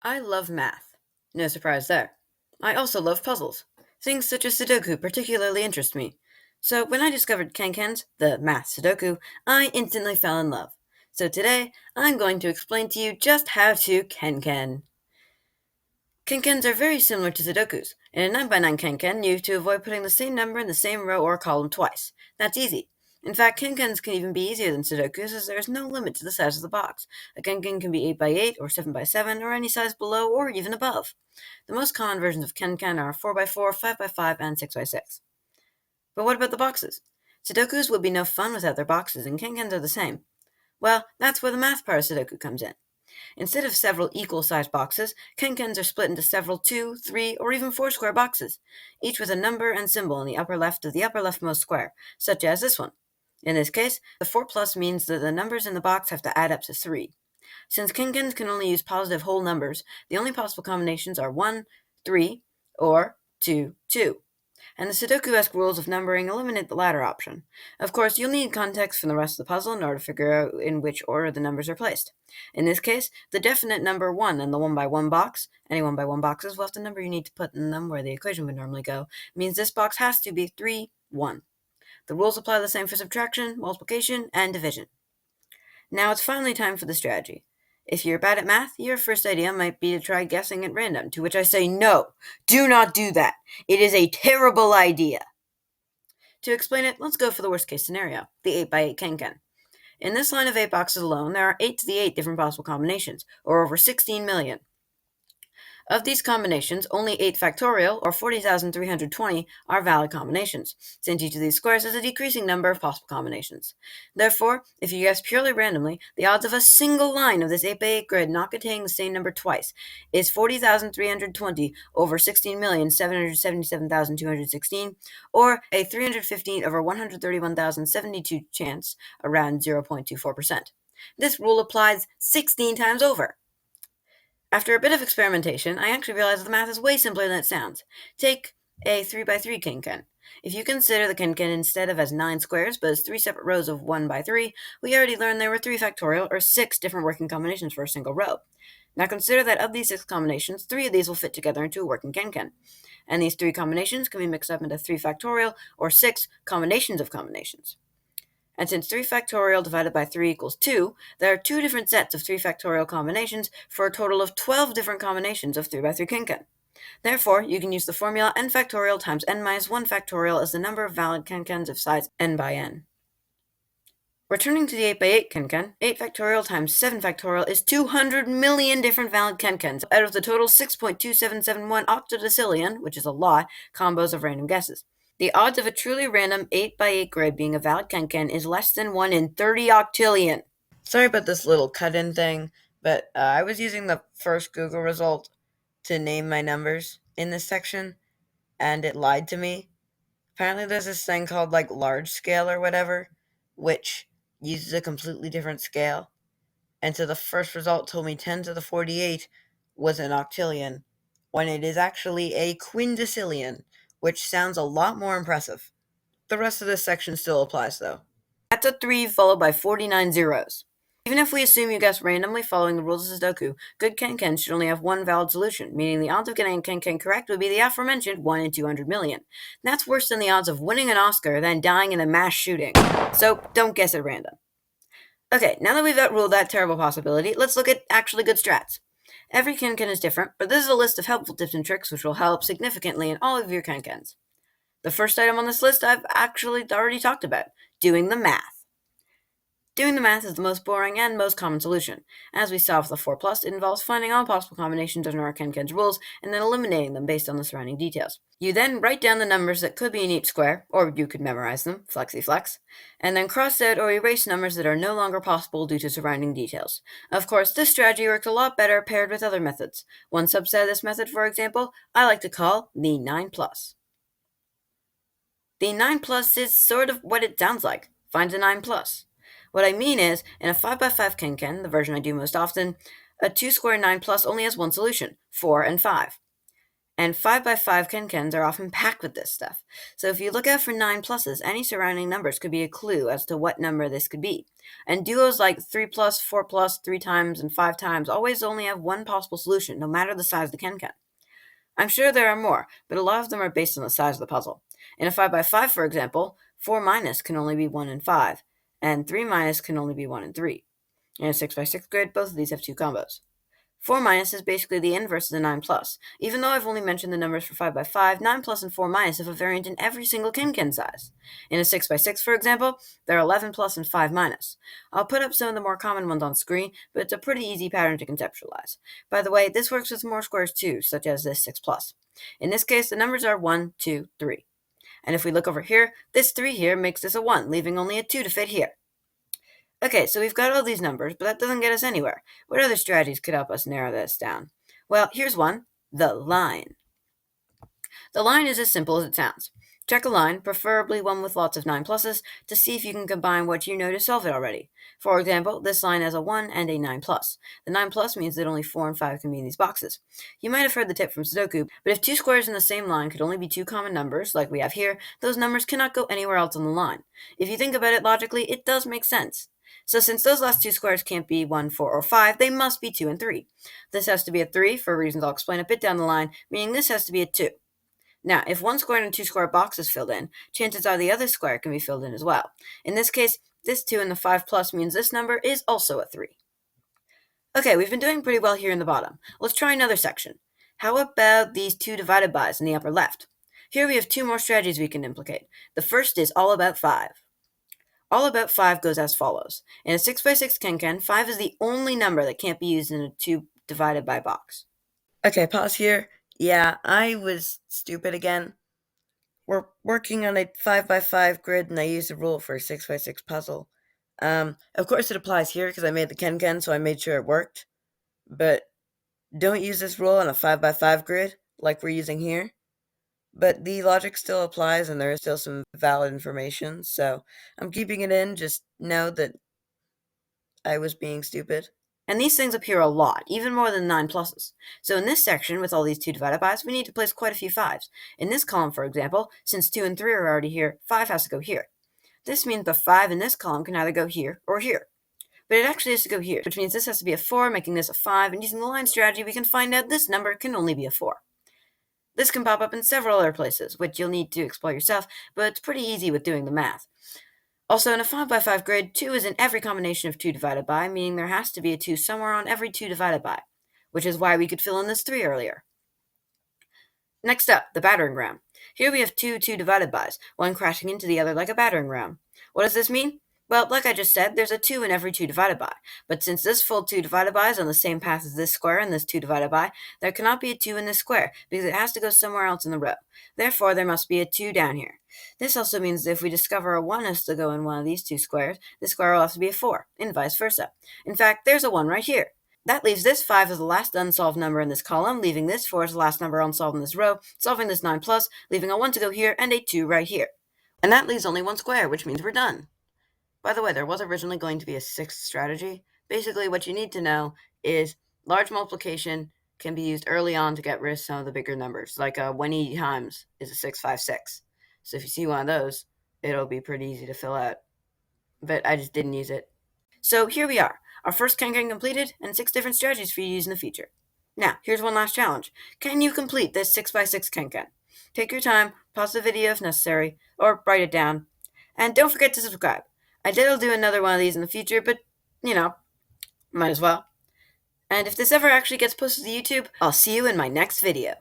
I love math. No surprise there. I also love puzzles. Things such as Sudoku particularly interest me. So when I discovered KenKen's, the math Sudoku, I instantly fell in love. So today, I'm going to explain to you just how to KenKen. KenKens are very similar to Sudokus. In a 9 by 9 KenKen, you have to avoid putting the same number in the same row or column twice. That's easy. In fact, KenKens can even be easier than Sudokus as there is no limit to the size of the box. A KenKen can be 8 by 8 or 7 by 7 or any size below or even above. The most common versions of KenKen are 4 by 4, 5 by 5, and 6 by 6. But what about the boxes? Sudokus would be no fun without their boxes, and KenKens are the same. Well, that's where the math part of Sudoku comes in. Instead of several equal-sized boxes, KenKens are split into several 2, 3, or even 4 square boxes, each with a number and symbol in the upper left of the upper leftmost square, such as this one. In this case, the 4 plus means that the numbers in the box have to add up to 3. Since KenKens can only use positive whole numbers, the only possible combinations are 1, 3, or 2, 2. And the Sudoku-esque rules of numbering eliminate the latter option. Of course, you'll need context from the rest of the puzzle in order to figure out in which order the numbers are placed. In this case, the definite number 1 in the 1 by 1 box, any 1 by 1 boxes will have the number you need to put in them where the equation would normally go, means this box has to be 3, 1. The rules apply the same for subtraction, multiplication, and division. Now it's finally time for the strategy. If you're bad at math, your first idea might be to try guessing at random, to which I say no, do not do that. It is a terrible idea. To explain it, let's go for the worst case scenario, the 8 by 8 KenKen. In this line of 8 boxes alone, there are 8 to the 8 different possible combinations, or over 16 million. Of these combinations, only 8 factorial, or 40,320, are valid combinations, since each of these squares has a decreasing number of possible combinations. Therefore, if you guess purely randomly, the odds of a single line of this 8 by 8 grid not containing the same number twice is 40,320 over 16,777,216, or a 315 over 131,072 chance, around 0.24%. This rule applies 16 times over. After a bit of experimentation, I actually realized that the math is way simpler than it sounds. Take a 3 by 3 KenKen. If you consider the KenKen instead of as 9 squares, but as 3 separate rows of 1 by 3, we already learned there were 3 factorial, or 6 different working combinations for a single row. Now consider that of these 6 combinations, 3 of these will fit together into a working KenKen. And these 3 combinations can be mixed up into 3 factorial, or 6 combinations of combinations. And since 3 factorial divided by 3 equals 2, there are 2 different sets of 3 factorial combinations for a total of 12 different combinations of 3 by 3 KenKen. Therefore, you can use the formula n factorial times n minus 1 factorial as the number of valid KenKens of size n by n. Returning to the 8 by 8 KenKen, 8 factorial times 7 factorial is 200 million different valid KenKens out of the total 6.2771 octodecillion, which is a lot, combos of random guesses. The odds of a truly random 8 by 8 grid being a valid KenKen is less than 1 in 30 octillion. Sorry about this little cut-in thing, but I was using the first Google result to name my numbers in this section, and it lied to me. Apparently there's this thing called, large scale or whatever, which uses a completely different scale. And so the first result told me 10 to the 48 was an octillion, when it is actually a quindecillion, which sounds a lot more impressive. The rest of this section still applies, though. That's a 3 followed by 49 zeros. Even if we assume you guess randomly following the rules of Sudoku, good KenKen should only have one valid solution, meaning the odds of getting a KenKen correct would be the aforementioned 1 in 200 million. That's worse than the odds of winning an Oscar than dying in a mass shooting. So don't guess at random. Okay, now that we've outruled that terrible possibility, let's look at actually good strats. Every KenKen is different, but this is a list of helpful tips and tricks which will help significantly in all of your KenKens. The first item on this list I've actually already talked about, doing the math. Doing the math is the most boring and most common solution. As we saw with the 4 plus, it involves finding all possible combinations under our KenKen's rules and then eliminating them based on the surrounding details. You then write down the numbers that could be in each square, or you could memorize them, flexi-flex, and then cross out or erase numbers that are no longer possible due to surrounding details. Of course, this strategy works a lot better paired with other methods. One subset of this method, for example, I like to call the 9 plus. The 9 plus is sort of what it sounds like. Find a 9 plus. What I mean is, in a 5 by 5 KenKen, the version I do most often, a 2 square 9 plus only has one solution, 4 and 5. And 5x5 KenKens are often packed with this stuff. So if you look out for 9 pluses, any surrounding numbers could be a clue as to what number this could be. And duos like 3 plus, 4 plus, 3 times, and 5 times always only have one possible solution, no matter the size of the KenKen. I'm sure there are more, but a lot of them are based on the size of the puzzle. In a 5x5, for example, 4 minus can only be 1 and 5, and 3 minus can only be 1 and 3. In a 6x6 grid, both of these have two combos. 4 minus is basically the inverse of the 9 plus. Even though I've only mentioned the numbers for 5x5, 9 plus and 4 minus have a variant in every single KenKen size. In a 6x6, for example, there are 11 plus and 5 minus. I'll put up some of the more common ones on screen, but it's a pretty easy pattern to conceptualize. By the way, this works with more squares too, such as this 6 plus. In this case, the numbers are 1, 2, 3. And if we look over here, this 3 here makes this a 1, leaving only a 2 to fit here. Okay, so we've got all these numbers, but that doesn't get us anywhere. What other strategies could help us narrow this down? Well, here's one: the line. The line is as simple as it sounds. Check a line, preferably one with lots of 9 pluses, to see if you can combine what you know to solve it already. For example, this line has a 1 and a 9 plus. The 9 plus means that only 4 and 5 can be in these boxes. You might have heard the tip from Sudoku, but if two squares in the same line could only be two common numbers, like we have here, those numbers cannot go anywhere else on the line. If you think about it logically, it does make sense. So since those last two squares can't be 1, 4, or 5, they must be 2 and 3. This has to be a 3 for reasons I'll explain a bit down the line, meaning this has to be a 2. Now, if one square and two square box is filled in, chances are the other square can be filled in as well. In this case, this 2 and the 5 plus means this number is also a 3. Okay, we've been doing pretty well here in the bottom. Let's try another section. How about these two divided bys in the upper left? Here we have two more strategies we can implicate. The first is all about 5. All about 5 goes as follows. In a 6x6 KenKen, 5 is the only number that can't be used in a 2 divided by box. Okay, pause here. Yeah, I was stupid again. We're working on a 5x5 grid, and I used a rule for a 6x6 puzzle. Of course it applies here because I made the KenKen, so I made sure it worked. But don't use this rule on a 5x5 grid like we're using here. But the logic still applies, and there is still some valid information, so I'm keeping it in. Just know that I was being stupid. And these things appear a lot, even more than 9 pluses. So in this section, with all these 2 divided bys, we need to place quite a few 5s. In this column, for example, since 2 and 3 are already here, 5 has to go here. This means the 5 in this column can either go here or here. But it actually has to go here, which means this has to be a 4, making this a 5, and using the line strategy, we can find out this number can only be a 4. This can pop up in several other places, which you'll need to explore yourself, but it's pretty easy with doing the math. Also, in a 5x5 grid, 2 is in every combination of 2 divided by, meaning there has to be a 2 somewhere on every 2 divided by, which is why we could fill in this 3 earlier. Next up, the battering ram. Here we have two 2 divided bys, one crashing into the other like a battering ram. What does this mean? Well, like I just said, there's a 2 in every 2 divided by, but since this full 2 divided by is on the same path as this square and this 2 divided by, there cannot be a 2 in this square, because it has to go somewhere else in the row. Therefore, there must be a 2 down here. This also means that if we discover a 1 has to go in one of these two squares, the square will have to be a 4, and vice versa. In fact, there's a 1 right here. That leaves this 5 as the last unsolved number in this column, leaving this 4 as the last number unsolved in this row, solving this 9 plus, leaving a 1 to go here, and a 2 right here. And that leaves only one square, which means we're done. By the way, there was originally going to be a 6th strategy. Basically, what you need to know is large multiplication can be used early on to get rid of some of the bigger numbers, like 180 times is a 656. So if you see one of those, it'll be pretty easy to fill out. But I just didn't use it. So here we are, our first KenKen completed, and 6 different strategies for you to use in the future. Now, here's one last challenge. Can you complete this 6x6 KenKen? Take your time, pause the video if necessary, or write it down. And don't forget to subscribe. I did do another one of these in the future, but, might as well. And if this ever actually gets posted to YouTube, I'll see you in my next video.